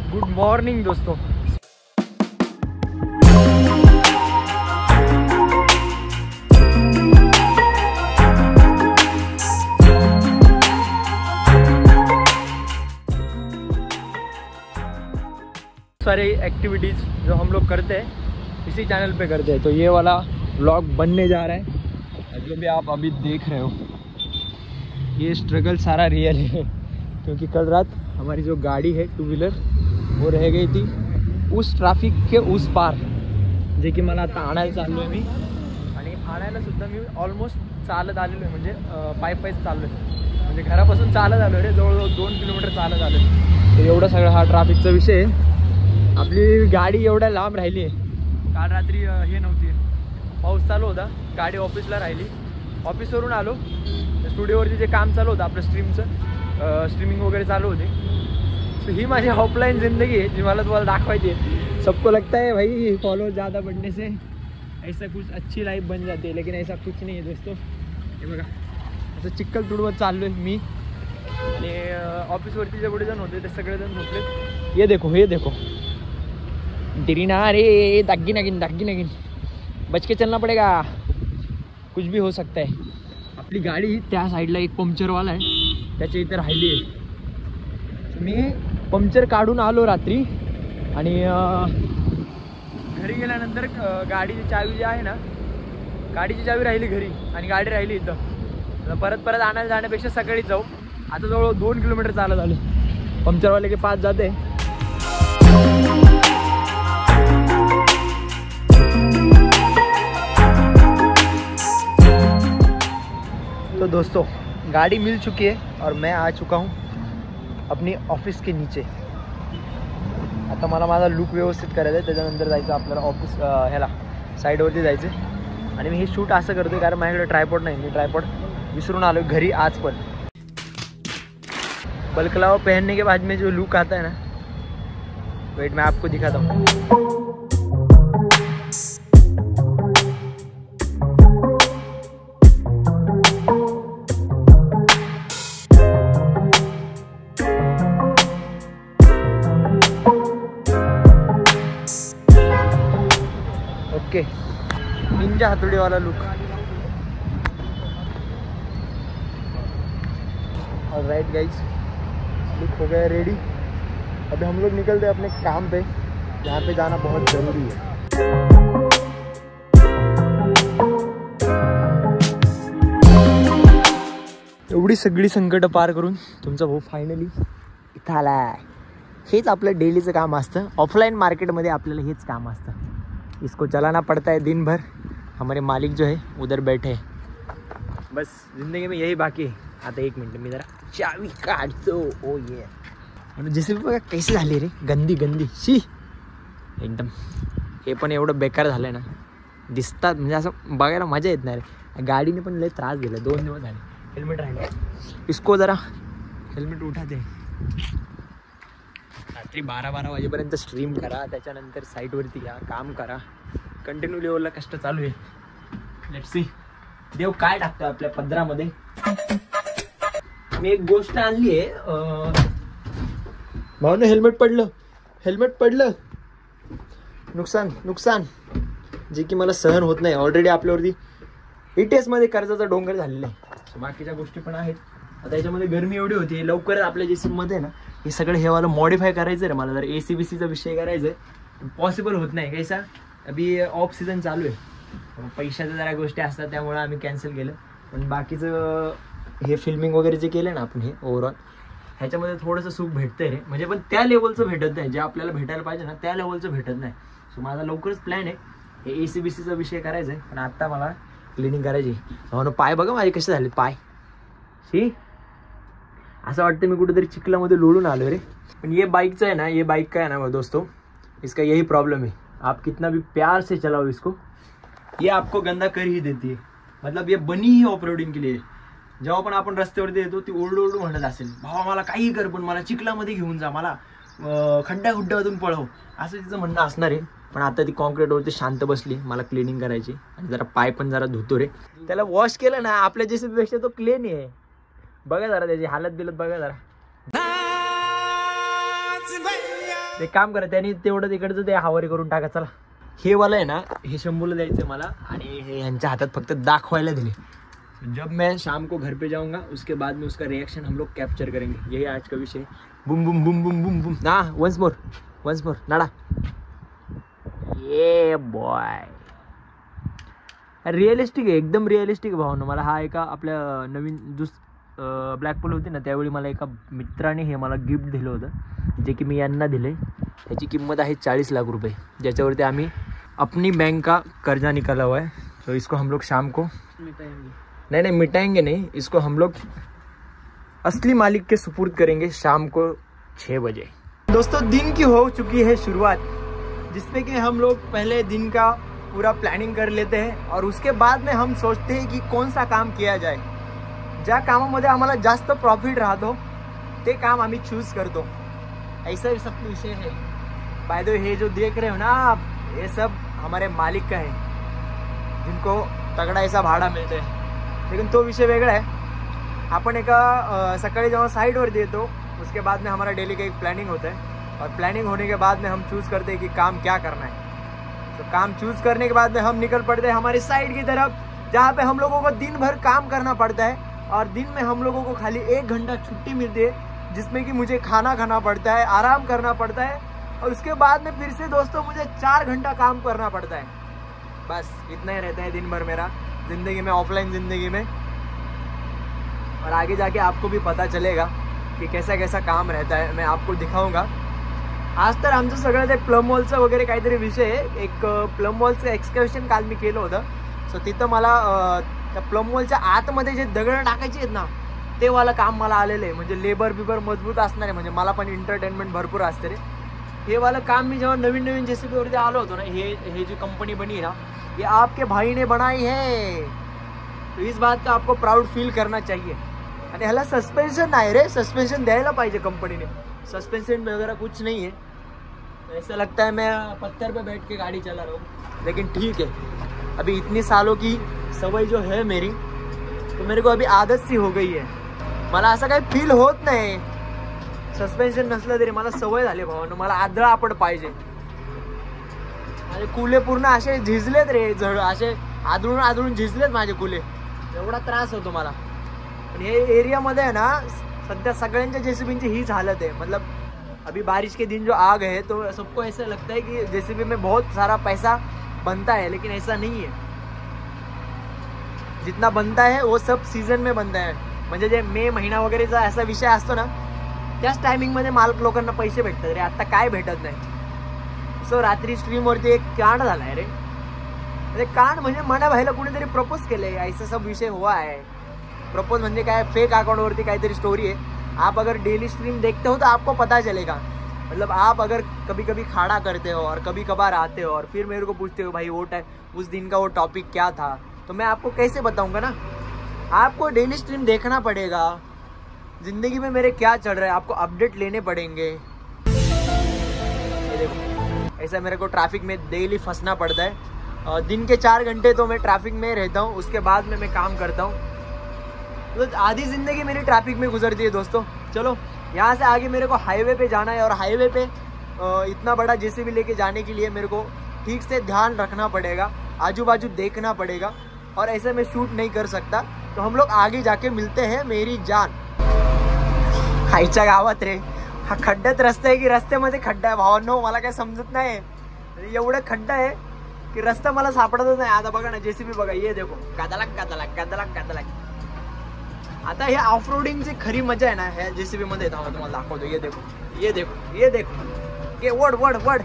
Good morning दोस्तों। सारे activities जो हम लोग करते हैं इसी चैनल पे करते हैं, तो ये वाला व्लॉग बनने जा रहा है। जो भी आप अभी देख रहे हो ये स्ट्रगल सारा रियल है, क्योंकि कल रात हमारी जो गाड़ी है 2 व्हीलर वो रह गई थी उस ट्रॅफिक के उस पार, जे की मला आता आणायला चाललो आहे मी। आणि आणायला सुद्धा मी ऑलमोस्ट चालत आलेलो आहे, म्हणजे पायी चाललो आहे, म्हणजे घरापासून चालत आलो रे, जवळजवळ 2 किलोमीटर चालत आलो आहे। तर एवढा सगळा हा ट्रॅफिकचा विषय आहे। आपली गाडी एवढ्या लांब राहिली आहे, काल रात्री हे नव्हती, पाऊस चालू होता, गाडी ऑफिसला राहिली, ऑफिसवरून आलो, स्टुडिओवरती जे काम चालू होतं आपलं स्ट्रीमिंग वगैरे चालू होते। सो ही माझी ऑफलाईन ज़िंदगी है जी मला तुम्हाला दाखवायची है। सबको लगता है भाई फॉलोअर ज़्यादा बढ़ने से ऐसा कुछ अच्छी लाइफ बन जाती है, लेकिन ऐसा कुछ नहीं है दोस्तों। हे बघा असं चिखल तुडवत चाललो आहे मी, आणि ऑफिसवरती जेवढे जण होते ते सगळेजण झोपले। ये देखो डरीना रे, दागी नगिन बच के चलना पड़ेगा, कुछ भी हो सकता है। आपली गाडी त्या साईडला एक पंक्चरवाला आहे, त्याच्या इथे राहिली आहे। मी पंक्चर काढून आलो रात्री, आणि घरी गेल्यानंतर गाडीची चावी जी आहे ना, गाडीची चावी राहिली घरी आणि गाडी राहिली इथं। परत आणायला जाण्यापेक्षा सकाळीच जाऊ। आता जवळ 2 किलोमीटर चालत आलो, पंक्चरवाले के पास जाते। तो दोस्तों गाड़ी मिल चुकी है और मैं आ चुका हूँ अपनी ऑफिस के नीचे। आता मला माझा लुक व्यवस्थित करायचा आहे, त्याच्यानंतर जायचं आपल्याला ऑफिस ह्याला साईडवरती जायचं। आणि मी हे शूट असं करतोय कारण माझ्याकडे ट्रायपॉड नाही, मी ट्रायपॉड विसरून आलो घरी आज पण। बलकलावा पहनने के बाद में जो लुक आता है ना, वेट मैं आपको दिखाता हूँ। ओके, निंजा हथौड़ी वाला लुक। ऑलराइट गाइस, लुक हो गया रेडी। अभी हम लोग निकलते हैं अपने काम पे, जहाँ पे जाना बहुत ज़रूरी है। एवढी सगळी संकट पार करून तुमचा भाऊ फायनली इथं आलाय। हेच आपलं डेलीचं काम असतं, ऑफलाईन मार्केटमध्ये आपल्याला हेच काम असतं। इसको चलाना पड़ता है दिन भर। हमारे मालिक जो है उधर बैठे हैं, बस ज़िंदगी में यही बाकी है। आता 1 मिनट मी जरा चावी काढतो। ओ ये आणि जसे बघा कैसे झाले रे, गंदी शी एकदम। हे पण एवढं बेकार झालं ना, दिसतात म्हणजे असं बघायला मजा येत नाही रे। गाडीने पण लय त्रास दिला, 2 दिवस झाले। हेल्मेट राहिले, इसको जरा हेल्मेट उठाते। रात्री 12 वाजेपर्यंत स्ट्रीम करा, त्याच्यानंतर साईटवरती या, काम करा, कंटिन्यू लेवलला कष्ट चालू आहे। लेट्स सी देव काय टाकतोय आपल्या पदरामध्ये। मी एक गोष्ट आणली आहे, भाऊने हेल्मेट पडलं, नुकसान जे की मला सहन होत नाही। ऑलरेडी आपल्यावरती ETS मध्ये कर्जाचा डोंगर झालेला आहे, बाकीच्या गोष्टी पण आहेत। आता याच्यामध्ये गरमी एवढी होती, लवकरच आपल्या JCB मध्ये ना हे सगळं हे वाला मॉडिफाय करायचं रे मला। जर ACBCचा विषय करायचा आहे, पॉसिबल होत नाही कैसा, अभी ऑफ सीझन चालू आहे, पैशाच्या जरा गोष्टी असतात त्यामुळे आम्ही कॅन्सल केलं। पण बाकीचं हे फिल्मिंग वगैरे जे केलं ना आपण, हे ओव्हरऑल ह्याच्यामध्ये थोडंसं सुख भेटतंय रे, म्हणजे पण त्या लेवलचं भेटत नाही, जे आपल्याला भेटायला पाहिजे ना त्या लेवलचं भेटत नाही। सो माझा लवकरच प्लॅन आहे हे ACBCचा विषय करायचा आहे, पण आत्ता मला क्लिनिंग करायची। म्हणून पाय बघा माझे कसे झाले पाय, शी ऐसा वाटतं मी कुठेतरी चिखलामध्ये लोळून आलो रे। पण ये बाइकचा है ना, ये बाइक का है ना दोस्तों, इसका यही प्रॉब्लम है, आप कितना भी प्यार से चलाओ इसको, ये आपको गंदा कर ही देती है। मतलब ये बनी ही ऑफ रोडिंग के लिए। जेव्हा पण आपण रस्त्यावरती येतो ती ओरडू म्हणत असेल, भावा मला काही कर पण मला चिखलामध्ये घेऊन जा, मला खड्ड्यातून पळव, असं तिचं म्हणणं असणार आहे। पण आता ती कॉन्क्रीटवरती शांत बसली, मला क्लिनिंग करायची आणि जरा पाय पण जरा धुतो रे। त्याला वॉश केलं ना आपल्या JCB पेक्षा तो क्लीन आहे, बघा जरा त्याची हालत बिलत बघा जरा। एक काम करा, त्यांनी तेवढं तिकडचं ते हवारी करून टाका. चला हे वाला आहे ना, हे शंभूला द्यायचं मला आणि हे यांच्या हातात फक्त दाखवायला दिले. जब मैं शाम को घर पे जाऊंगा उसके बाद में उसका रिएक्शन हम लोग कैप्चर करेंगे. यही आज का विषय. बुम बुम बुम बुम बुम बुम ना, वन्स मोर नाडा. ये बॉय रिअलिस्टिक आहे, एकदम रिअलिस्टिक आहे भावना. मला हा एका आपल्या नवीन ब्लॅकपूल होती ना, त्यावेळी मला एका मित्राने हे मला गिफ्ट दिलं होतं, जे की मी यांना दिले. त्याची किंमत आहे 40 लाख रुपये, ज्याच्यावरती आम्ही अपनी बैंक का कर्जा निकाला हुआ है. तो इसको हम लोग शाम को नहीं मिटाएंगे नहीं, इसको हम लोग असली मालिक के सुपुर्द करेंगे शाम को 6 बजे. दोस्तों दिन की हो चुकी है शुरुआत, जिसमें कि हम लोग पहले दिन का पूरा प्लॅनिंग कर लेते हैं और उसके बाद में हम सोचते हैं की कौन सा काम किया जाए. ज्या कामामध्ये आम्हाला जास्त प्रॉफिट राहतो ते काम आम्ही चूज करतो. ऐसा ही सब विषय है. बाय द वे हे जो देख रहे हो ना आप, ये सब हमारे मालिक का है, जिनको तगड़ा ऐसा भाड़ा मिलते हैं. लेकिन तो विषय वेगळा है. आपण एका सकाळी जेव्हा साइटवरती येतो उसके बाद में हमारा डेली का एक प्लानिंग होता है और प्लानिंग होने के बाद में हम चूज़ करते हैं कि काम क्या करना है. तो काम चूज़ करने के बाद में हम निकल पड़ते हैं हमारी साइट की तरफ, जहाँ पे हम लोगों को दिन भर काम करना पड़ता है और दिन में हम लोगों को खाली 1 घंटा छुट्टी मिलती है, जिसमें कि मुझे खाना खाना पड़ता है, आराम करना पड़ता है और उसके बाद में फिर से दोस्तों मुझे 4 घंटा काम करना पड़ता है. बस इतना ही रहता है दिन भर मेरा ज़िंदगी में, ऑफलाइन ज़िंदगी में. और आगे जाके आपको भी पता चलेगा की कैसा कैसा काम रहता है, मैं आपको दिखाऊंगा. आज तर आमचं सगळं ते प्लम वॉलचं वगैरे काहीतरी विषय आहे. एक प्लम वॉलचं एक्सकर्शन काल मी केलं होतं. सो तिथं मला त्या प्लम वॉलच्या आतमध्ये जे दगड टाकायचे आहेत ना, ते वाला काम मला आलेलं आहे. म्हणजे लेबर बिबर मजबूत असणार आहे, म्हणजे मला पण एंटरटेनमेंट भरपूर असते रे. हे वाला काम मी जेव्हा नवीन नवीन जेसीबीवरती आलो होतो ना, हे जी कंपनी बनी ना, ये आपके भाई ने बनाई है. तो इस बात का आपको प्राउड फील करना चाहिए. आणि ह्याला सस्पेंशन नाही रे, सस्पेंशन द्यायला पाहिजे कंपनीने. सस्पेंशन वगैरह कुछ नहीं है. ऐसा लगता है मैं पत्थर पे बैठ के गाड़ी चला रहा हूँ, लेकिन ठीक है. अभी इतनी सालों की सवय जो है मेरी, तो मेरे को अभी आदत सी हो गई है. मला असं काही फील होत नाही सस्पेन्शन नसलं तरी. मला सवय झाली भावानं. मला आदळा आपण पाहिजे. माझे कुले पूर्ण असे झिजलेत रे, असे आदळून आदळून झिजलेत माझे कुले. एवढा त्रास होतो मला. पण हे एरियामध्ये आहे ना, सध्या सगळ्यांच्या जेसीबींची हीच हालत है. मतलब अभी बारिश के दिन जो आ गए तो सबको ऐसा लगता है कि जेसीबी में बहुत सारा पैसा बनता है, लेकिन ऐसा नहीं है. जितना बनता है वो सब सीजन में बनता है. म्हणजे जे मे महिना वगैरेचा असा विषय असतो ना, त्याच टायमिंगमध्ये मालक लोकांना पैसे भेटतात रे. आता काय भेटत नाही. सो रात्री स्ट्रीमवरती एक कांड झाला है रे. अरे कांड म्हणजे मना भाईला कुणीतरी प्रपोज केले, ऐसा सब विषय हुआ है. प्रपोज म्हणजे काय, फेक अकाउंटवरती काहीतरी स्टोरी है. आप अगर डेली स्ट्रीम देखते हो तो आपको पता चलेगा. मतलब आप अगर कभी कभी खाड़ा करते हो और कभी कभार आते हो और फिर मेरे को पूछते हो भाई वो टाइम उस दिन का वो टॉपिक क्या था, तो मैं आपको कैसे बताऊंगा ना. आपको डेली स्ट्रीम देखना पड़ेगा. ज़िंदगी में मेरे क्या चल रहा है आपको अपडेट लेने पड़ेंगे. ये देखो, ऐसा मेरे को ट्रैफिक में डेली फंसना पड़ता है. दिन के 4 घंटे तो मैं ट्रैफिक में रहता हूँ, उसके बाद में मैं काम करता हूँ. तो आधी ज़िंदगी मेरी ट्रैफिक में गुजरती है दोस्तों. चलो यहाँ से आगे मेरे को हाईवे पे जाना है और हाईवे पे इतना बड़ा जेसीबी लेके जाने के लिए मेरे को ठीक से ध्यान रखना पड़ेगा, आजू बाजू देखना पड़ेगा और ऐसे मैं शूट नहीं कर सकता. तो हम लोग आगे जाके मिलते हैं मेरी जान. आईच्या गावात रे, हा खड्ड्यात रस्ता आहे की रस्त्यामध्ये खड्डा आहे भावांनो, मला काय समजत नाही. एवढं खड्डा आहे की रस्ता मला सापडतच नाही. आता बघा ना जेसीबी बघा, ये देखो कादलाक कादलाक कादलाक कादलाक. आता हे ऑफ रोडिंगची खरी मजा आहे ना ह्या जेसीबी मध्ये. तुम्हाला दाखवतो. ये देखो ये देखो ये देखो, ये वड वड वड.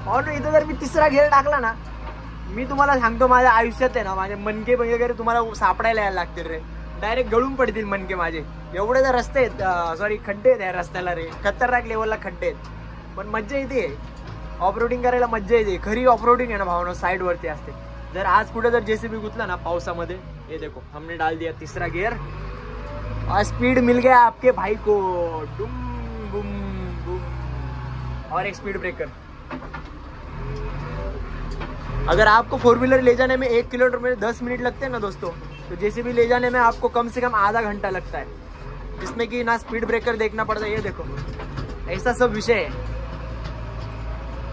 और इथं जर मी तिसरा घेर टाकला ना, मी तुम्हाला सांगतो माझ्या आयुष्यात आहे ना, माझे मनके वगैरे तुम्हाला सापडायला यायला लागतील रे. डायरेक्ट गळून पडतील मनके माझे. एवढे तर रस्ते आहेत, सॉरी खड्डे आहेत या रस्त्याला रे. खतरनाक लेवलला खड्डे आहेत. पण मज्जा येते ऑफ रोडिंग करायला, मज्जा येते. खरी ऑफ रोडिंग आहे ना भावनो, साइड वरती असते. जर आज कुठे जर जेसीबी गुतला ना पावसामध्ये, ये देखो हमने डाल दिया तीसरा गियर और स्पीड मिल गया आपके भाई को. डुम बुम बुम. और एक स्पीड ब्रेकर. अगर आपको 4 व्हीलर ले जाने में 1 किलोमीटर में 10 मिनट लगते हैं ना दोस्तों, तो जेसीबी ले जाने में आपको कम से कम आधा घंटा लगता है, जिसमें कि ना स्पीड ब्रेकर देखना पड़ता है. ये देखो ऐसा सब विषय है।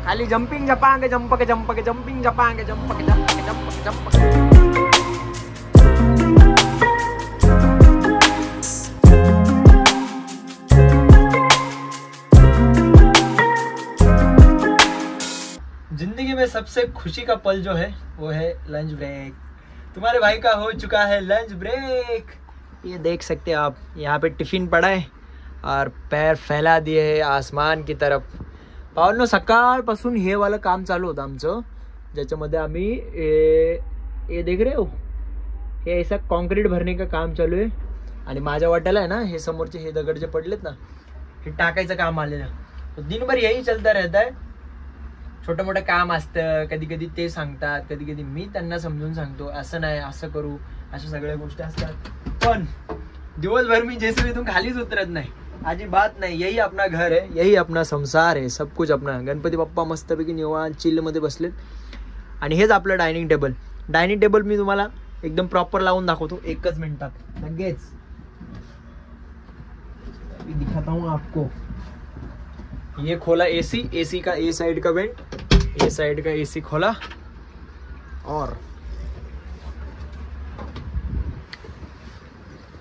खाली जंपिंग जपांगे जंप के जंपिंग जपांगे जंप के। जिंदगी में सबसे खुशी का पल जो है वो है लंच ब्रेक। तुम्हारे भाई का हो चुका है लंच ब्रेक। ये देख सकते हैं आप, यहाँ पे टिफिन पड़ा है और पैर फैला दिए है आसमान की तरफ। पावनो सकाळपासून हे वाला काम चालू होतं आमचं, ज्याच्यामध्ये आम्ही हे देख रहे हो, हे ऐसा कॉन्क्रीट भरने का काम चालू आहे। आणि माझ्या वाट्याला आहे ना, हे समोरचे हे दगड जे पडलेत ना, हे टाकायचं काम आलेलं। तो दिनभर यही चलता रहता है। छोटं मोठं काम असतं, कधी कधी ते सांगतात, कधी कधी मी त्यांना समजून सांगतो, असं नाही असं करू, अशा सगळ्या गोष्टी असतात। पण दिवसभर मी जेसीबीतून खालीच उतरत नाही, अजिबात नाही। यही अपना घर है, यही अपना संसार है, सब कुछ अपना। गणपती बाप्पा मस्तपैकी निवांत चिल मध्ये बसलेत आणि हेच आपलं डायनिंग टेबल। डायनिंग टेबल मी तुम्हाला एकदम प्रॉपर लावून दाखवतो एकच मिनिटात लगेच। अभी दिखाता हूँ आपको। ये खोला एसी, एसी का ए साइड का वेंट, ए साइड का एसी खोला और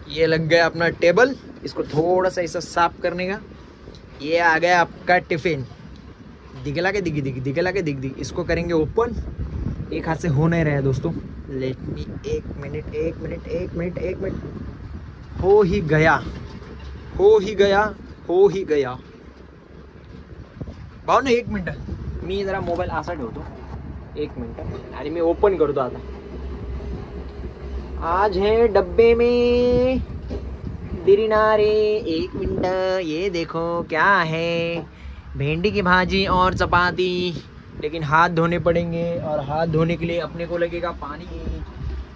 ये लग गया अपना टेबल। इसको थोड़ा सा ऐसा साफ करने का। ये आ गया आपका टिफिन, दिखला के दिख दिख, दिखला के दिख दिख। इसको करेंगे ओपन। एक हाथ से हो नहीं रहा है दोस्तों, लेट मी एक मिनट एक मिनट एक मिनट एक मिनट। हो ही गया, हो ही गया, हो ही गया। भाऊ ना एक मिनट, मी जरा मोबाईल असा ठेवतो, एक मिनट, आणि मी ओपन करतो आता। आज है डब्बे में बिरनारे। एक मिनट, ये देखो क्या है, भिंडी की भाजी और चपाती। लेकिन हाथ धोने पड़ेंगे और हाथ धोने के लिए अपने को लगेगा पानी,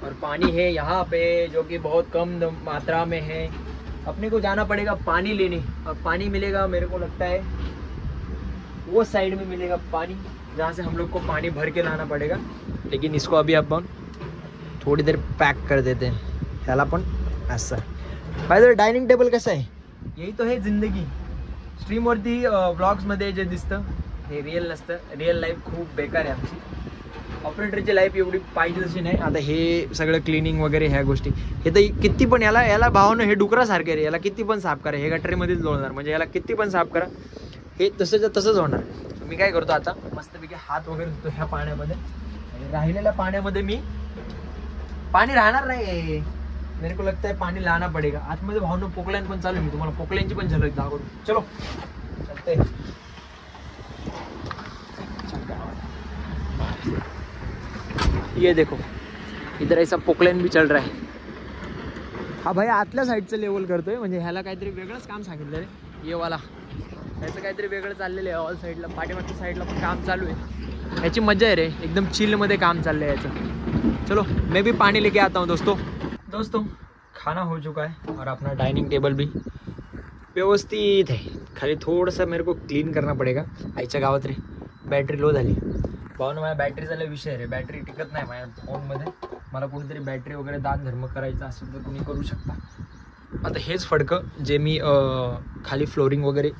और पानी है यहाँ पे जो कि बहुत कम मात्रा में है। अपने को जाना पड़ेगा पानी लेने, और पानी मिलेगा मेरे को लगता है वो साइड में मिलेगा पानी, जहाँ से हम लोग को पानी भर के लाना पड़ेगा। लेकिन इसको अभी अपन थोड़ी देर पैक कर देते हैं, ह्याला पण ऐसा। By the way dining table कसं आहे, यही तो है जिंदगी। स्ट्रीमवरती व्लॉग्समध्ये जे दिसतं हे रिअल नसतं, रिअल लाईफ खूप बेकार आहे आमची। ऑपरेटरची लाईफ एवढी पाहिजे तशी नाही। आता हे सगळं क्लिनिंग वगैरे ह्या गोष्टी, हे तर किती पण याला भावानं हे डुकरासारखे रे, याला किती पण साफ करा, हे गटरीमध्येच लोळणार, म्हणजे याला किती पण साफ करा हे तसंच होणार। मी काय करतो आता, मस्तपैकी हात वगैरे धुतो ह्या पाण्यामध्ये, आणि राहिलेल्या पाण्यामध्ये मी पाणी राहणार नाही, मेरे को लगता है पानी लाना पड़ेगा। आतमध्ये भावनो पोकलॅन पण चालू, मी तुम्हाला पोकलॅनची पण झलक दाखवतो। चलो चलते। ये देखो इधर ऐसा पोकलॅन भी चल रहा है। हा भाई आतल्या साईडचं लेवल करतोय, म्हणजे ह्याला काहीतरी वेगळंच काम सांगितलं रे, ये वाला ह्याचं काहीतरी वेगळं चाललेलं आहे। ऑल साईडला पाठीमागच्या साईडला पण काम चालू आहे, ह्याची मजा आहे रे, एकदम चिलमध्ये काम चाललं आहे याचं। चलो मैं भी पानी लेके आता हूँ दोस्तों। खाना हो चुका है और अपना डाइनिंग टेबल भी व्यवस्थित है, खाली थोडंसं मेरे को क्लीन करना पड़ेगा। आईच्या गावात रे बॅटरी लो झाली भावना, माझ्या बॅटरीचा लय विषय आहे रे, बॅटरी टिकत नाही माझ्या फोनमध्ये। मला कोणीतरी बॅटरी वगैरे दान धर्म करायचा असेल तर तुम्ही करू शकता। आता हेच फडकं जे मी खाली फ्लोरिंग वगैरे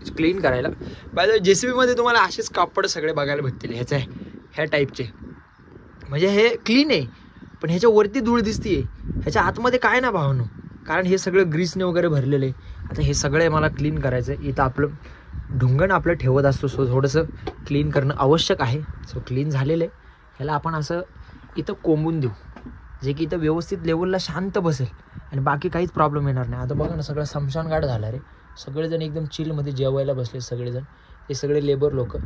क्लीन करायला, बाय जेसीबीमध्ये तुम्हाला असेच कापड सगळे बघायला भेटतील ह्या टाईपचे। म्हणजे हे क्लीन आहे, पण ह्याच्या वरती धूळ दिसतीये, ह्याच्या आतमध्ये काय ना भावनो, कारण हे सगळं ग्रीसने वगैरे भरलेलं आहे। आता हे सगळे मला क्लीन करायचं आहे। इथं आपलं ढुंगण आपलं ठेवत असतो, सो थोडंसं क्लीन करणं आवश्यक आहे। सो क्लीन झालेलं आहे, ह्याला आपण असं इथं कोंबून देऊ, जे की इथं व्यवस्थित लेवलला शांत बसेल आणि बाकी काहीच प्रॉब्लेम येणार नाही। आता बघा ना, सगळं स्मशान घाट झाला रे, सगळेजण एकदम चिलमध्ये जेवायला बसले सगळेजण, हे सगळे लेबर लोक।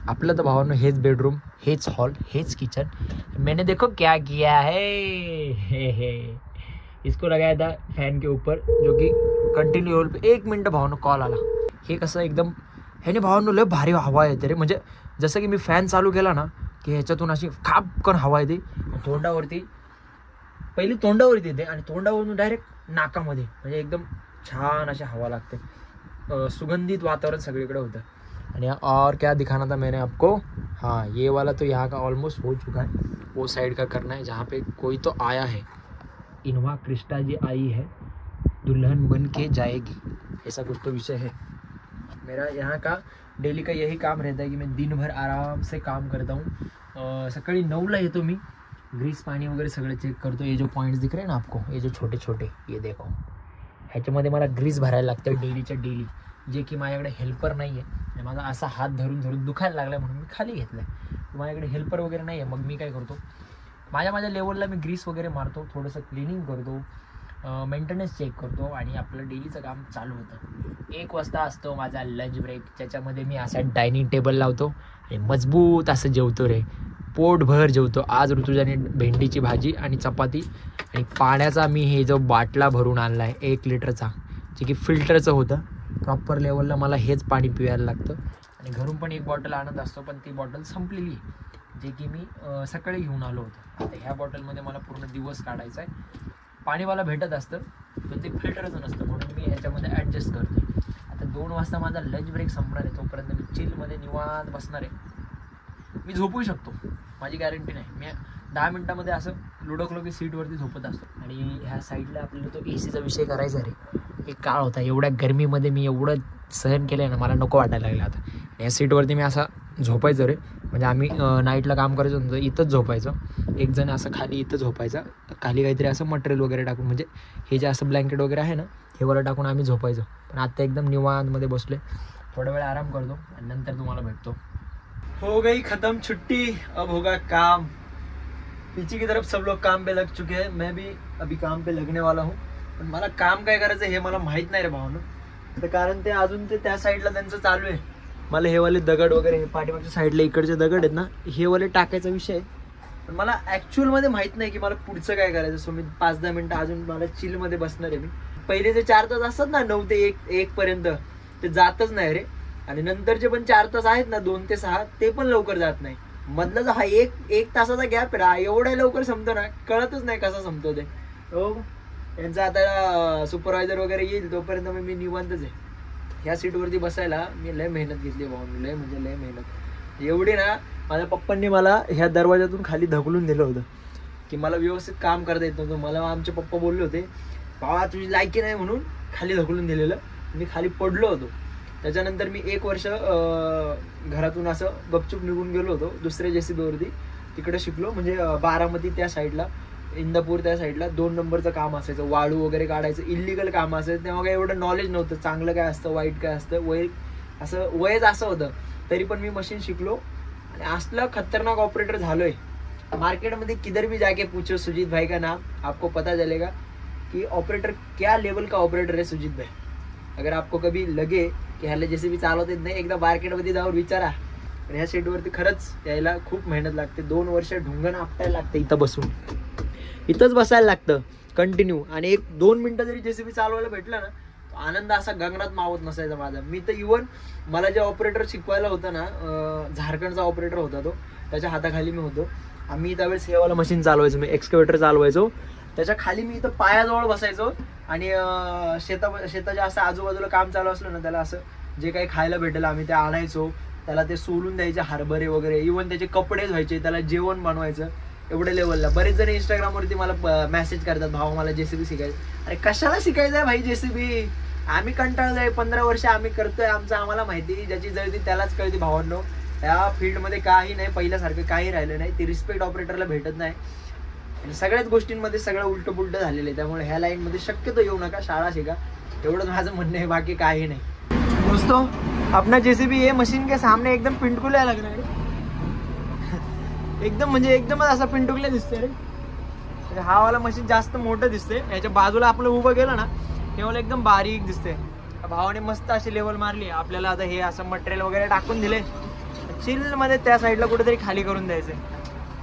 आपलं तर भावानं हेच बेडरूम, हेच हॉल, हेच किचन। मैंने देखो क्या किया है, इसको लगाया था फैन के ऊपर, जो कि कंटिन्यू होल पे। एक मिनट भावानं कॉल आला। हे कसं एकदम ह्याने भावानं लय भारी हवा येते रे, म्हणजे जसं की मी फॅन चालू केला ना की ह्याच्यातून अशी खापकन हवा येते तोंडावरती, पहिली तोंडावरती येते आणि तोंडावरून डायरेक्ट नाकामध्ये, म्हणजे एकदम छान अशी हवा लागते, सुगंधित वातावरण सगळीकडे होतं। आणि और क्या दिखाना था मैंने आपको, हाँ ये वाला तो यहाँ का ऑलमोस्ट हो चुका है, वो साइड का करना है जहाँ पे कोई तो आया है, इनोवा क्रिस्टा जी आई है, दुल्हन बन के जाएगी, ऐसा कुछ तो विषय है। मेरा यहाँ का डेली का यही काम रहता है कि मैं दिन भर आराम से काम करता हूँ। सकाळी 9ला येतो मी, ग्रीस पाणी वगैरे सगळं चेक करतो। ये जो पॉइंट्स दिख रहे हैं ना आपको, ये जो छोटे छोटे, ये देखो, ह्याच्यामध्ये मला ग्रीस भरायला लागतं डेलीच्या डेली, जे की माझ्याकडे हेल्पर नाही आहे। माझा असा हात धरून धरून दुखायला लागला म्हणून मी खाली घेतला आहे। माझ्याकडे हेल्पर वगैरे नाही आहे, मग मी काय करतो, माझ्या लेवलला मी ग्रीस वगैरे मारतो, थोडंसं क्लिनिंग करतो, मेंटेनन्स चेक करतो आणि आपलं डेलीचं काम चालू होतं। 1 वाजता असतो माझा लंच ब्रेक, ज्याच्यामध्ये मी असा डायनिंग टेबल लावतो आणि मजबूत असं जेवतो रे, पोटभर जेवतो। आज ऋतुजाने भेंडीची भाजी आणि चपाती आणि पाण्याचा मी हे जो बाटला भरून आणला आहे 1 लिटरचा, जे की फिल्टरचं होतं। प्रॉपर लेवलला मला हेच पाणी पिवायला लागतं आणि घरून पण 1 बॉटल आणत असतो, पण ती बॉटल संपलेली, जे की मी सकाळी घेऊन आलो होतो। आता ह्या बॉटलमध्ये मला पूर्ण दिवस काढायचा आहे। पाणी मला भेटत असतं, पण ते फिल्टरचं नसतं, म्हणून मी ह्याच्यामध्ये ॲडजस्ट करतो। आता 2 वाजता माझा लंच ब्रेक संपणार आहे, तोपर्यंत मी चिलमध्ये निवांत बसणार आहे। मी झोपू शकतो, माझी गॅरंटी नाही। मी 10 मिनटामध्ये असं लुडोक्लोकी सीटवरती झोपत असतो। आणि ह्या साईडला आपल्याला तो एसीचा विषय करायचा रे, एक काळ होता, एवढ्या गरमीमध्ये मी एवढं सहन केलं ना, मला नको वाटायला लागलं आता। या सीटवरती मी असा झोपायचो रे, म्हणजे आम्ही नाईटला काम करायचो नंतर इथंच झोपायचं, एक जण असं खाली इथं झोपायचा, खाली काहीतरी असं मटेरियल वगैरे टाकून, म्हणजे हे जे असं ब्लँकेट वगैरे आहे ना, हे वर टाकून आम्ही झोपायचो। पण आता एकदम निवांतमध्ये बसले, थोडा वेळ आराम करतो आणि नंतर तुम्हाला भेटतो। हो गई खत्म छुट्टी, अब होगा काम। पीछे की तरफ सब लोग काम पे लग चुके हैं, मैं भी अभी काम पे लगने वाला हूँ। पण मला काम काय करायचं हे मला माहित नाही रे भावानं, तर कारण ते अजून ते त्या साईडला त्यांचं चालू आहे। मला हे वाले दगड वगैरे, हे पाठीमागच्या साईडला इकडचे दगड आहेत ना, हे वाले टाकायचा विषय आहे, पण मला ॲक्च्युअलमध्ये माहित नाही की मला पुढचं काय करायचं। सो मी 5-10 मिनटं अजून मला चिलमध्ये बसणार आहे मी। पहिले जे 4 तास असतात ना 9 ते 1 पर्यंत, ते जातच नाही रे, आणि नंतरचे पण 4 तास आहेत ना 2 ते 6, ते पण लवकर जात नाही। मधला जो हा एक तासाचा गॅप आहे, एवढ्या लवकर संपतो ना, कळतच नाही कसा संपतो ते। हो, यांचा आता सुपरवायझर वगैरे येईल तोपर्यंत मी निवांतच आहे। ह्या सीटवरती बसायला मी लय मेहनत घेतली भाऊ, लय म्हणजे लय मेहनत एवढी ना, माझ्या पप्पांनी मला ह्या दरवाजातून खाली ढकलून दिलं होतं की मला व्यवस्थित काम करता येत नव्हतं। मला आमचे पप्पा बोलले होते, बाबा तुझी लायकी नाही म्हणून खाली ढकलून दिलेलं, मी खाली पडलो होतो। त्याच्यानंतर मी 1 वर्ष घरातून असं गपचूप निघून गेलो होतो, दुसऱ्या JCBवरती तिकडे शिकलो, म्हणजे बारामती त्या साईडला, इंदापूर त्या साईडला 2 नंबरचं काम असायचं, वाळू वगैरे काढायचं, इल्लिगल काम असायचं। तेव्हा काही एवढं नॉलेज नव्हतं, चांगलं काय असतं वाईट काय असतं, वयच असं होतं, तरी पण मी मशीन शिकलो आणि असलं खतरनाक ऑपरेटर झालोय। मार्केटमध्ये किधर भी जाके पूछो सुजीत भाई का नाम, आपको पता चलेगा कि ऑपरेटर क्या लेवल का ऑपरेटर है सुजीत भाई। अगर आपको कभी लगे की ह्याला JCB चालवता येत नाही, एकदा मार्केटमध्ये जाऊन विचारा। आणि ह्या सीटवरती खरंच यायला खूप मेहनत लागते, 2 वर्ष ढुंगण आपटायला लागतं, इथं बसून इथंच बसायला लागतं कंटिन्यू। आणि 1-2 मिनटं जरी JCB चालवायला भेटलं ना, तो आनंद असा गगनात मावत नसायचा माझा। मी तर इव्हन मला जे ऑपरेटर शिकवायला होता ना, झारखंडचा ऑपरेटर होता तो, त्याच्या हाताखाली मी होतो। आम्ही त्यावेळेस हेवाला मशीन चालवायचो, मी एक्सकेवेटर चालवायचो, त्याच्या खाली मी इथं पायाजवळ बसायचो आणि शेताच्या असं आजूबाजूला काम चालू असलं ना, त्याला असं जे काही खायला भेटेल आम्ही ते आणायचो, त्याला ते सोलून द्यायचे हरभरे वगैरे, इव्हन त्याचे कपडे धुवायचे, त्याला जेवण बनवायचं, एवढ्या लेवलला। बरेच जण इंस्टाग्रामवरती मला मेसेज करतात, भाऊ मला JCB शिकायचं। अरे कशाला शिकायचं आहे भाई JCB, आम्ही कंटाळलोय, 15 वर्ष आम्ही करतोय, आम्हाला माहिती, ज्याची जळती त्यालाच कळती भावांनो। या फील्डमध्ये काही नाही, पहिल्यासारखं काही राहिलं नाही, ती रिस्पेक्ट ऑपरेटरला भेटत नाही आणि सगळ्याच गोष्टींमध्ये सगळं उलटं पुलटं झालेलं आहे। त्यामुळे ह्या लाईनमध्ये शक्यतो येऊ नका, शाळा शिका, एवढंच माझं म्हणणं आहे, बाकी काही नाही। दोस्तों, अपना JCB ये मशीन के सामने एकदम पिंटकुल्या लग रहा है, एकदम म्हणजे एकदमच असा पिंटुकल्या दिसते रे। हा वाला मशीन जास्त मोठं दिसते, याच्या बाजूला आपलं उभं गेलं ना, हे वाला एकदम बारीक दिसते। भावाने मस्त अशी लेवल मारली आपल्याला। आता हे असं मटेरियल वगैरे टाकून दिले, चिल मध्ये त्या साईडला कुठेतरी खाली करून द्यायचंय।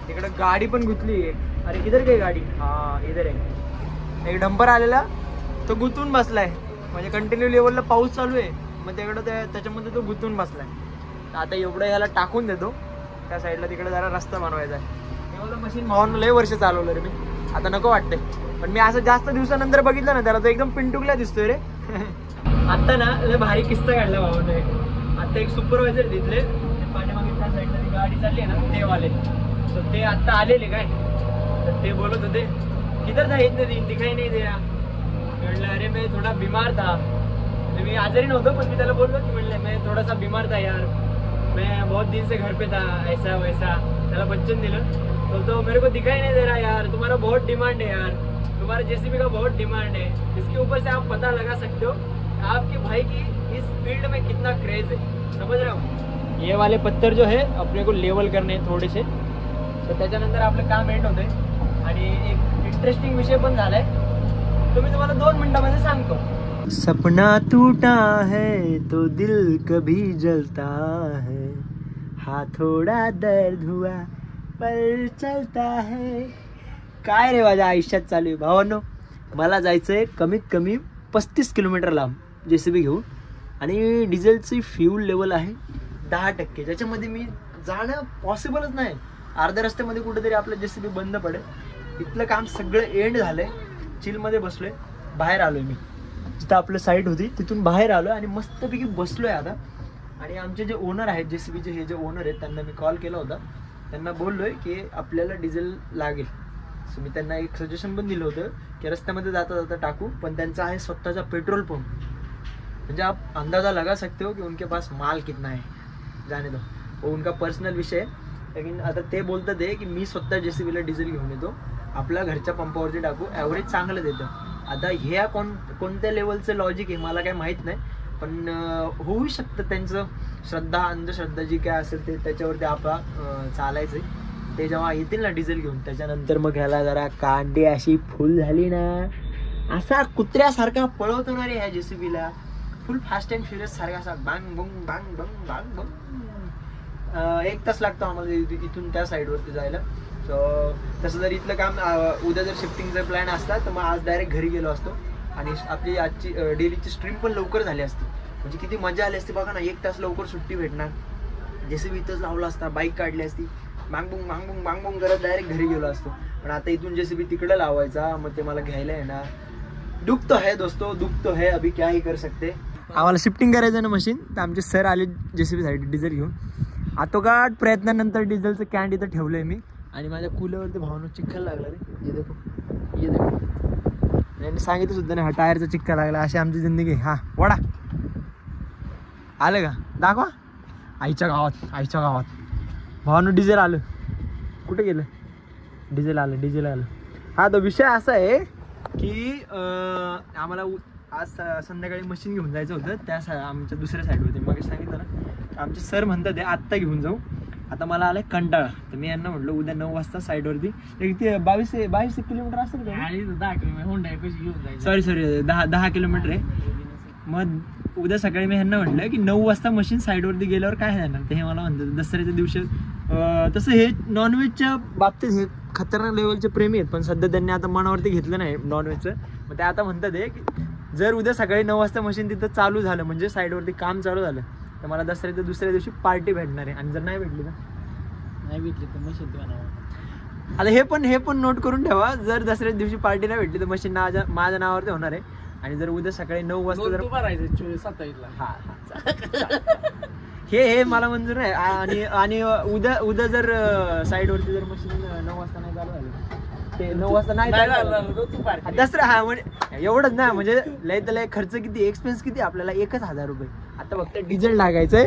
तिकडे गाडी पण गुतली, अरे इधर काही गाडी, हा इधर आहे, एक डंपर आलेला, तो गुतून बसलाय, म्हणजे कंटिन्यू लेवलला पाऊस चालू आहे, मग तिकडं त्याच्यामध्ये तो गुतून बसलाय। आता एवढं याला टाकून देतो त्या साईडला, तिकडे जरा रस्ता बनवायचा आहे। एवढं मशीन भावानं लय वर्ष चालवलं रे मी, आता नको वाटतंय, पण मी असं जास्त दिवसानंतर बघितलं ना त्याला, तो एकदम पिंटुकला दिसतोय रे। आता ना लय भारी किस्सा काढला भावानं। आता एक सुपरवायझर दिसले, पाठीमागे त्या साईडला ती गाडी चालली आहे ना, ते वाले, तर ते आता आलेले काय, तर ते बोलत होते किधर था इतने दिन दिखाई नहीं दे रहा। अरे मैं थोड़ा बीमार था, म्हणजे मी आजारी नव्हतो, पण मी त्याला बोललो की म्हणले मैं थोड़ा सा बीमार था यार, मैं बहुत दिन से घर पे था, ऐसा वैसा त्याला बच्चन दिलं। तो मेरे को दिखाई नहीं दे रहा यार, तुम्हारा बहुत डिमांड है यार, तुम्हारे जेसीबी का बहुत डिमांड है। इसके ऊपर से आप पता लगा सकते हो आपके भाई की इस फील्ड में कितना क्रेज है, समझ रहे हो। ये वाले पत्थर जो है अपने को लेवल करने थोड़े से, तर त्याच्यानंतर आपलं काम एंड होतंय। आणि एक इंटरेस्टिंग विषय पण झालाय, तो मी तुम्हाला 2 मिनिटांमध्ये सांगतो। सपना टूटा है तो दिल कभी जलता है, हाँ थोड़ा दर्द हुआ पर चलता है। काय रे माझ्या आयुष्यात चालू आहे भावांनो, मला जायचंय कमीत कमी 35 किलोमीटर लांब जेसीबी घेऊन, आणि डिझेलची फ्यूल लेवल आहे 10%, ज्याच्यामध्ये मी जाणं पॉसिबलच नाही। अर्ध्या रस्त्यामध्ये कुठेतरी आपलं जेसीबी बंद पडेल। इथलं काम सगळं एंड झालंय, चिलमध्ये बसलोय, बाहेर आलोय मी जिथं आपलं साईट होती तिथून बाहेर आलोय आणि मस्तपैकी बसलोय आता। आणि आमचे जे ओनर आहेत जेसीबीचे, हे जे ओनर आहेत त्यांना मी कॉल केला होता, त्यांना बोललोय की आपल्याला डिझेल लागेल। सो मी त्यांना एक सजेशन पण दिलं होतं की रस्त्यामध्ये जाता जाता टाकू, पण त्यांचा आहे स्वतःचा पेट्रोल पंप, म्हणजे आप अंदाजा लगा सकते हो कि उनके पास माल कितना है, जाने दो वो उनका पर्सनल विषय है। लेकिन आता ते बोलतात आहे की मी स्वतः जेसीबीला डिझेल घेऊन येतो, आपल्या घरच्या पंपावरती टाकू, ॲव्हरेज चांगलं देतं। आता हे कोणत्या लेवलचं लॉजिक आहे मला काय माहीत नाही, पण होऊ शकतं त्यांचं श्रद्धा अंधश्रद्धा जी काय असेल ते त्याच्यावरती आपण चालायचं आहे। ते जेव्हा येतील ना डिझेल घेऊन, त्याच्यानंतर मग ह्याला जरा कांडी अशी फुल झाली ना, असा कुत्र्यासारखा पळवतो ना रे ह्या जेसीबीला, फुल फास्ट अँड फ्युरियस सारखा, असा बांग बंग बांग बंग बांग बंग। 1 तास लागतो आम्हाला इथून त्या साईडवरती जायला। सो तसं जर इथलं काम उद्या जर शिफ्टिंगचा प्लॅन असता तर मग आज डायरेक्ट घरी गेलो असतो, आणि आपली आजची डेलीची स्ट्रीम पण लवकर झाली असती, म्हणजे किती मजा आली असती बघा ना। 1 तास लवकर सुट्टी भेटणार, जेसीबी इथंच लावला असता, बाईक काढली असती, मांगबुंग मांगबुंग मांगबुंग करत डायरेक्ट घरी गेलो असतो। पण आता इथून जेसीबी तिकडे लावायचा, मग ते मला घ्यायला येणार। दुख तो है दोस्तों, दुख तो है, अभी क्या ही कर सकते। आम्हाला शिफ्टिंग करायचं ना मशीन, तर आमचे सर आले जेसीबीसाठी डिझेल घेऊन। आतोगाट प्रयत्नानंतर डिझेलचं कॅन इथं ठेवलंय मी, आणि माझ्या कूलरवरती भावनो चिखल लागला रे, ये देखो ये देखो, यांनी सांगितलं सुद्धा नाही हा टायरचा चिक्का लागला, अशी आमची जिंदगी। हा वडा आलं का दाखवा, आईच्या गावात भावानं डिझेल आलं, कुठे गेलं डिझेल आलं। हा तो विषय असा आहे की आम्हाला आज संध्याकाळी मशीन घेऊन जायचं होतं, त्या आमच्या दुसऱ्या साईडवरती। मग सांगितलं ना आमचे सर म्हणतात ते आत्ता घेऊन जाऊ, आता मला आलाय कंटाळा, तर मी यांना म्हटलं उद्या 9 वाजता साईडवरती, ते 22 किलोमीटर असेल का, 10 किलोमीटर, सॉरी 10 किलोमीटर आहे। मग उद्या सकाळी मी ह्यांना म्हटलं की 9 वाजता मशीन साईडवरती गेल्यावर काय जाणार, ते हे मला म्हणतात दसऱ्याच्या दिवशी। तसं हे नॉनव्हेजच्या बाबतीत हे खतरनाक लेवलचे प्रेमी आहेत, पण सध्या त्यांनी आता मनावरती घेतलं नाही नॉनव्हेजचं। मग ते आता म्हणतात आहे की जर उद्या सकाळी 9 वाजता मशीन तिथं चालू झालं, म्हणजे साईडवरती काम चालू झालं, तर मला दसऱ्याच्या दुसऱ्या दिवशी पार्टी भेटणार आहे, आणि जर नाही भेटली तर मशीन आता हे पण नोट करून ठेवा, जर दसऱ्या दिवशी पार्टी नाही भेटली तर मशीन माझ्या नावावरती होणार आहे। आणि जर उद्या सकाळी 9 वाजता जर 27 हे मला मंजूर आहे, आणि उद्या जर साईडवरती जर मशीन 9 वाजता नाही चालू झालं, ते 9 वाजता नाही दसरा, हा म्हणजे एवढंच नाही, म्हणजे लय तर लय खर्च किती, एक्सपेन्स किती आपल्याला, 1000 रुपये आता फक्त डिझेल टाकायचंय,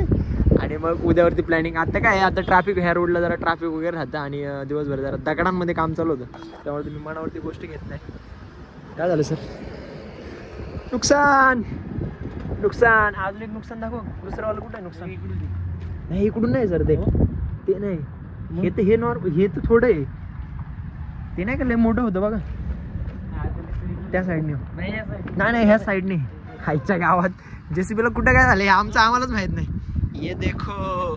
आणि मग उद्यावरती प्लॅनिंग। आता काय आता ट्रॅफिक, ह्या रोडला जरा ट्रॅफिक वगैरे राहतं, आणि दिवसभर जरा दगडांमध्ये काम चालू होतं, त्यामुळे तुम्ही मनावरती गोष्टी घेत नाही। काय झालं सर, नुकसान अजून एक नुकसान दाखव, दुसरं वाला कुठं आहे नुकसान, नाही इकडून नाही सर, ते नाही, हे तर थोडं आहे, ते नाही का लय मोठं होतं बघा त्या साईडने, नाही ह्या साईडने, खायच्या गावात जेसीबीला कुठं काय झालं आमचं आम्हालाच माहित नाही। ये देखो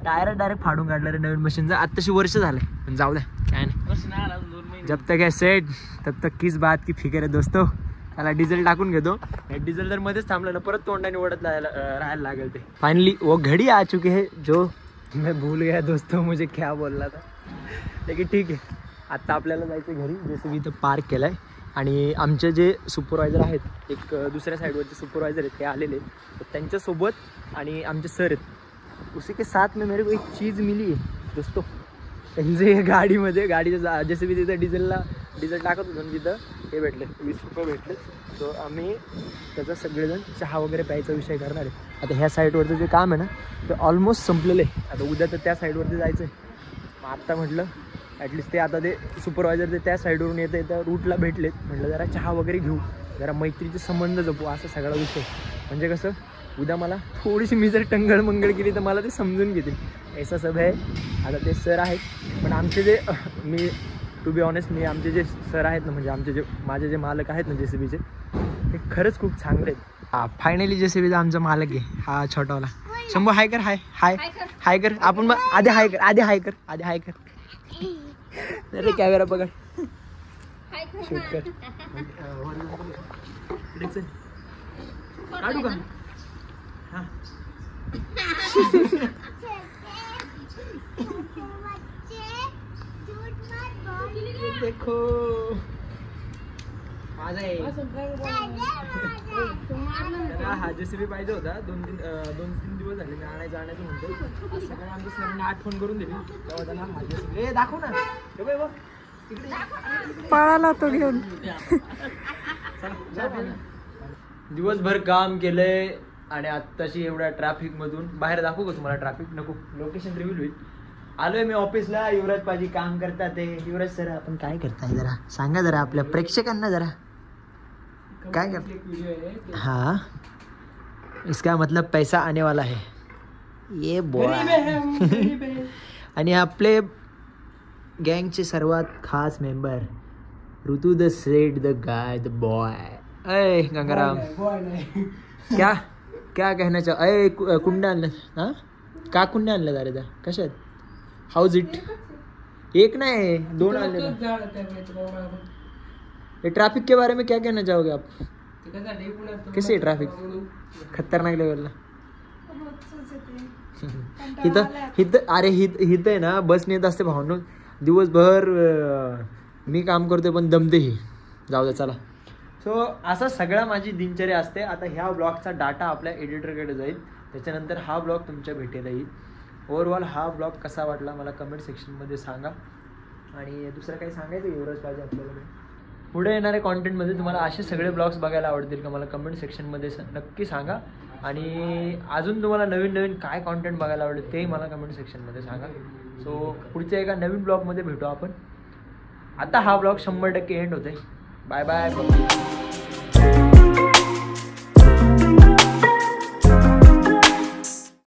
टायर डायरेक्ट फाडून काढलं रे नवीन मशीनचं, आत्ताशी वर्ष झालंय, पण जाऊ द्या काय नाही, जब तक है सेट तब तक किस बात की फिकर है दोस्तों। त्याला डिझेल टाकून घेतो, डिझेल जर मध्येच थांबलं ना परत तोंडाने ओढत राहायला लागेल ते। फायनली वो घड़ी आ चुकी है जो मैं भूल गया दोस्तों मुझे क्या बोलना था, लेकिन ठीक आहे। आता आपल्याला जायचं घरी, जसं मी इथं पार्क केलं आहे, आणि आमचे जे सुपरवायझर आहेत, एक दुसऱ्या साईडवरचे सुपरवायझर आहेत, ते आलेले आहेत, तर त्यांच्यासोबत आणि आमचे सर आहेत, उसी के साथ में मेरे को एक चीज़ मिली है दोस्तों, त्यांचे गाडीमध्ये, गाडीच्या जसं मी तिथं डिझेल टाकत होतो तिथं हे भेटले 20 रुपये भेटले. सो आम्ही त्याचा सगळेजण चहा वगैरे प्यायचा विषय करणार आहे. आता ह्या साईडवरचं जे काम आहे ना ते ऑलमोस्ट संपलेलं आहे. आता उद्या तर त्या साईडवरती जायचं आहे. मग आत्ता म्हटलं ॲटलिस्ट ते आता ते सुपरवायझर ते त्या साईडवरून येते त्या रूटला भेटलेत. म्हटलं जरा चहा वगैरे घेऊ, जरा मैत्रीचे संबंध जपू, असा सगळा विषय. म्हणजे कसं उद्या मला थोडीशी मी जर टंगळ मंगळ केली तर मला ते समजून घेतील, ऐसा सब आहे. आता ते सर आहेत, पण आमचे जे मी टू बी ऑनेस्ट मी आमचे जे सर आहेत ना, म्हणजे आमचे जे माझे जे मालक आहेत ना JCBचे, ते खरंच खूप चांगले आहेत. हा फायनली JCBचा आमचा मालक आहे हा छोटावाला. शंभू हाय कर. हाय हाय हाय कर. आपण मग आधी हाय कर, आधी हाय कर, आधी हाय कर. अरे कॅमेरा पकड, शूट कर. काढू का? हा देखो माझा आहे. हा JCB पाहिजे होता. 2-3 दिवस झाले मी आणायचं म्हणतो. सकाळी आमच्या सरांनी आठवण करून दिली तेव्हा त्यांना हा JCB दाखव ना. पळाला तो घेऊन. दिवसभर काम केलंय आणि आत्ताशी एवढ्या ट्रॅफिकमधून बाहेर दाखवू का तुम्हाला? ट्रॅफिक नको, लोकेशन रिव्हील होईल. आलोय मी ऑफिसला. युवराज पाजी काम करतात. ते युवराज सर आपण काय करताय जरा सांगा जरा आपल्या प्रेक्षकांना जरा काय करताय? हाँ इसका मतलब पैसा आने वाला है ये बॉय. आणि आपले गँगचे सर्वात खास मेंबर ऋतू the sed the guy the boy. अय गंगाराम क्या क्या कहना चाह. अय कुंडा आणलं हां का? कुंडा आणलं अरे त्या कशात? House it? एक नहीं 2 आणले. ये ट्रैफिक के बारे में क्या कहना चाहोगे आप? कैसे है ट्रैफिक? खतरनाक लेवलला. हिथं अरे हिथं आहे ना बस नेत असते भावनो दिवसभर. मी काम करतोय पण दमतेही. जाऊ दे चला. सो असा सगळा माझी दिनचर्या असते. आता ह्या ब्लॉगचा डाटा आपल्या एडिटरकडे जाईल, त्याच्यानंतर हा ब्लॉग तुमच्या भेटीला येईल. ओव्हरऑल हा ब्लॉग कसा वाटला मला कमेंट सेक्शनमध्ये सांगा. आणि दुसरं काही सांगायचं युवराज पाहिजे आपल्याला? पुढे येणाऱ्या कॉन्टेंटमध्ये तुम्हाला असे सगळे ब्लॉग्स बघायला आवडतील का मला कमेंट सेक्शनमध्ये नक्की सांगा. आणि अजून तुम्हाला नवीन नवीन काय कॉन्टेंट बघायला आवडेल तेही मला कमेंट सेक्शनमध्ये सांगा. सो पुढच्या एका नवीन ब्लॉगमध्ये भेटू आपण. आता हा ब्लॉग 100% एंड होते. Bye bye.